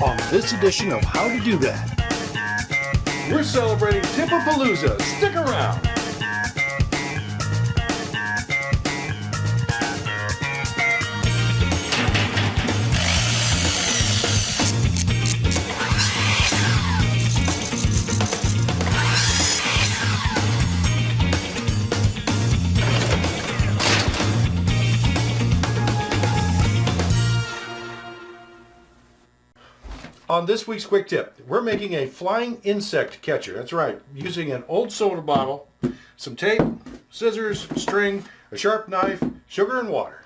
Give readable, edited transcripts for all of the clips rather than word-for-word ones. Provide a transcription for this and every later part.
on this edition of How to Do That. We're celebrating Tip O Palooza. Stick around. On this week's quick tip, we're making a flying insect catcher. That's right, using an old soda bottle, some tape, scissors, string, a sharp knife, sugar, and water.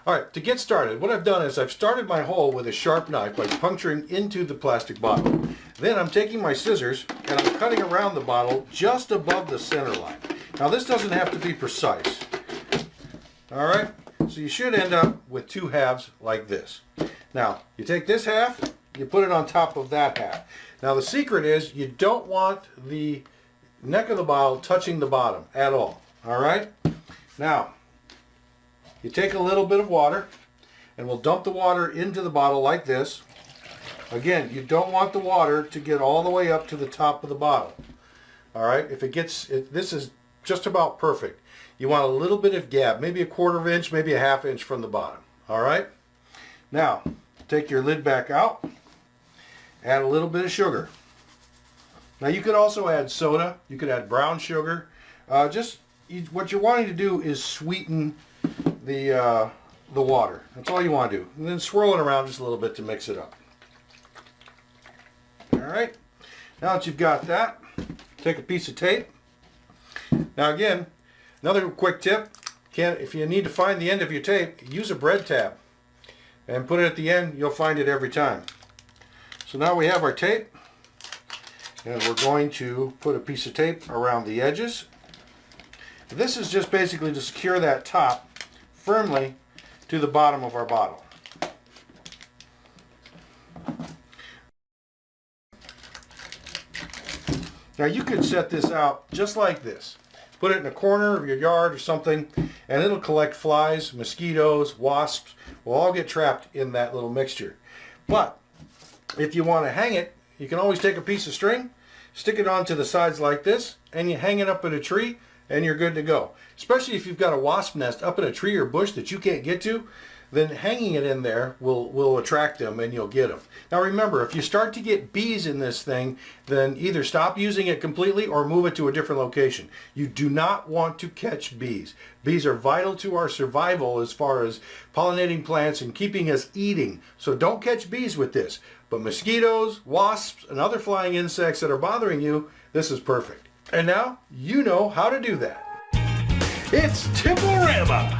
All right, to get started, what I've done is I've started my hole with a sharp knife by puncturing into the plastic bottle. Then I'm taking my scissors and I'm cutting around the bottle just above the center line. Now this doesn't have to be precise. All right, so you should end up with two halves like this. Now, you take this half, you put it on top of that half. Now the secret is you don't want the neck of the bottle touching the bottom at all. All right? Now, you take a little bit of water and we'll dump the water into the bottle like this. Again, you don't want the water to get all the way up to the top of the bottle. All right? This is just about perfect. You want a little bit of gap, maybe a 1/4 inch, maybe a 1/2 inch from the bottom. All right? Now, take your lid back out. Add a little bit of sugar. Now you could also add soda. You could add brown sugar. What you're wanting to do is sweeten the water. That's all you want to do. And then swirl it around just a little bit to mix it up. All right. Now that you've got that, take a piece of tape. Now again, another quick tip. If you need to find the end of your tape, use a bread tab and put it at the end. You'll find it every time. So now we have our tape, and we're going to put a piece of tape around the edges. This is just basically to secure that top firmly to the bottom of our bottle. Now you could set this out just like this. Put it in a corner of your yard or something, and it'll collect flies, mosquitoes, wasps, will all get trapped in that little mixture. But if you want to hang it, you can always take a piece of string, stick it onto the sides like this, and you hang it up in a tree, and you're good to go. Especially if you've got a wasp nest up in a tree or bush that you can't get to, then hanging it in there will attract them and you'll get them. Now remember, if you start to get bees in this thing, then either stop using it completely or move it to a different location. You do not want to catch bees. Bees are vital to our survival as far as pollinating plants and keeping us eating. So don't catch bees with this. But mosquitoes, wasps, and other flying insects that are bothering you, this is perfect. And now you know how to do that. It's Tip-O-Rama!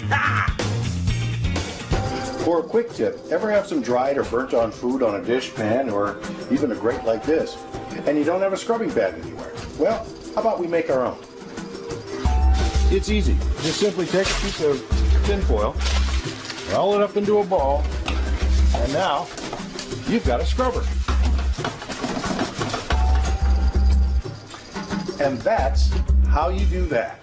Ha! For a quick tip, ever have some dried or burnt on food on a dish, pan, or even a grate like this, and you don't have a scrubbing pad anywhere? Well, how about we make our own? It's easy. Just simply take a piece of tin foil, roll it up into a ball, and now you've got a scrubber. And that's how you do that.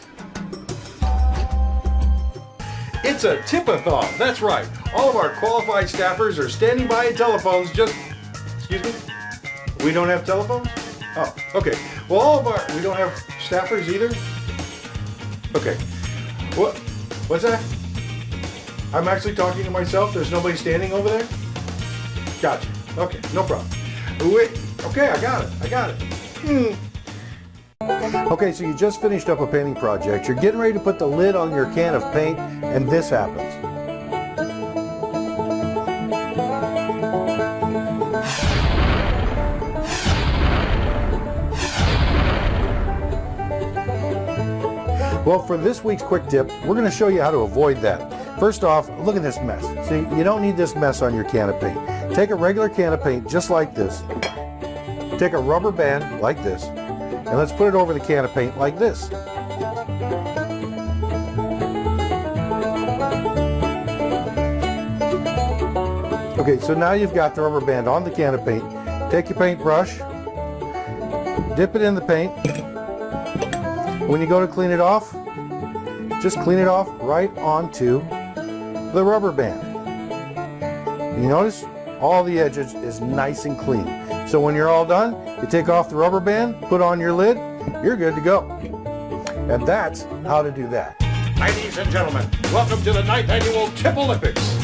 It's a tip-a-thon. That's right. All of our qualified staffers are standing by at telephones just... Excuse me? We don't have telephones? Oh, okay. Well, we don't have staffers either? Okay. What's that? I'm actually talking to myself. There's nobody standing over there? Gotcha. Okay, no problem. Wait. Okay, I got it. Okay, so you just finished up a painting project. You're getting ready to put the lid on your can of paint, and this happens. Well, for this week's quick tip, we're going to show you how to avoid that. First off, look at this mess. See, you don't need this mess on your can of paint. Take a regular can of paint just like this. Take a rubber band like this. And let's put it over the can of paint like this. Okay, so now you've got the rubber band on the can of paint. Take your paintbrush, dip it in the paint. When you go to clean it off, just clean it off right onto the rubber band. You notice all the edges is nice and clean. So when you're all done, you take off the rubber band, put on your lid, you're good to go. And that's how to do that. Ladies and gentlemen, welcome to the 9th Annual Tip Olympics.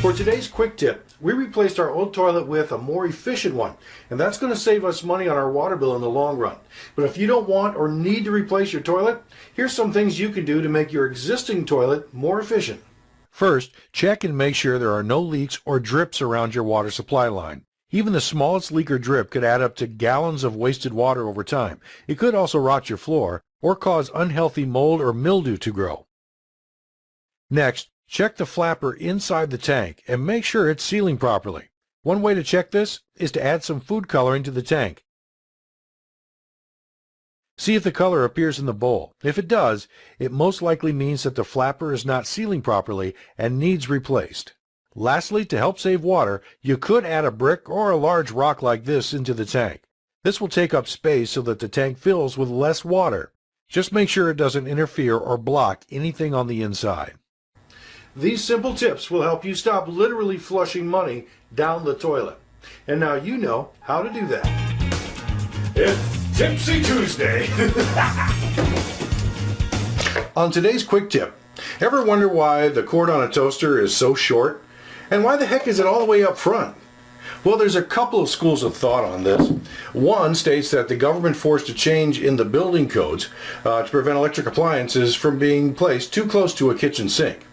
For today's quick tip, we replaced our old toilet with a more efficient one, and that's going to save us money on our water bill in the long run. But if you don't want or need to replace your toilet, here's some things you can do to make your existing toilet more efficient. First, check and make sure there are no leaks or drips around your water supply line. Even the smallest leak or drip could add up to gallons of wasted water over time. It could also rot your floor or cause unhealthy mold or mildew to grow. Next, check the flapper inside the tank and make sure it's sealing properly. One way to check this is to add some food coloring to the tank. See if the color appears in the bowl. If it does, it most likely means that the flapper is not sealing properly and needs replaced. Lastly, to help save water, you could add a brick or a large rock like this into the tank. This will take up space so that the tank fills with less water. Just make sure it doesn't interfere or block anything on the inside. These simple tips will help you stop literally flushing money down the toilet. And now you know how to do that. It's Tipsy Tuesday. On today's quick tip, ever wonder why the cord on a toaster is so short? And why the heck is it all the way up front? Well, there's a couple of schools of thought on this. One states that the government forced a change in the building codes to prevent electric appliances from being placed too close to a kitchen sink.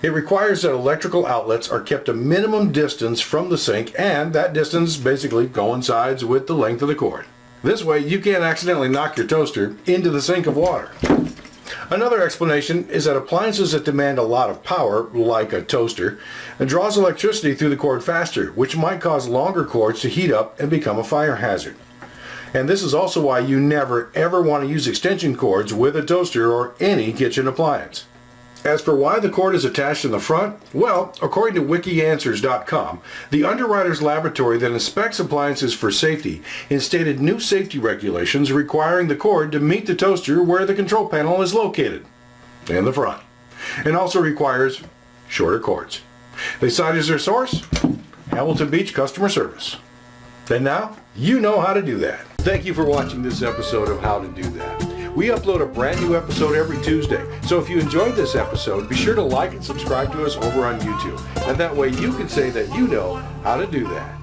It requires that electrical outlets are kept a minimum distance from the sink, and that distance basically coincides with the length of the cord. This way you can't accidentally knock your toaster into the sink of water. Another explanation is that appliances that demand a lot of power, like a toaster, draws electricity through the cord faster, which might cause longer cords to heat up and become a fire hazard. And this is also why you never ever want to use extension cords with a toaster or any kitchen appliance. As for why the cord is attached in the front, well, according to wikianswers.com, the underwriter's laboratory that inspects appliances for safety instated new safety regulations requiring the cord to meet the toaster where the control panel is located, in the front, and also requires shorter cords. They cite as their source, Hamilton Beach Customer Service. And now, you know how to do that. Thank you for watching this episode of How to Do That. We upload a brand new episode every Tuesday, so if you enjoyed this episode, be sure to like and subscribe to us over on YouTube, and that way you can say that you know how to do that.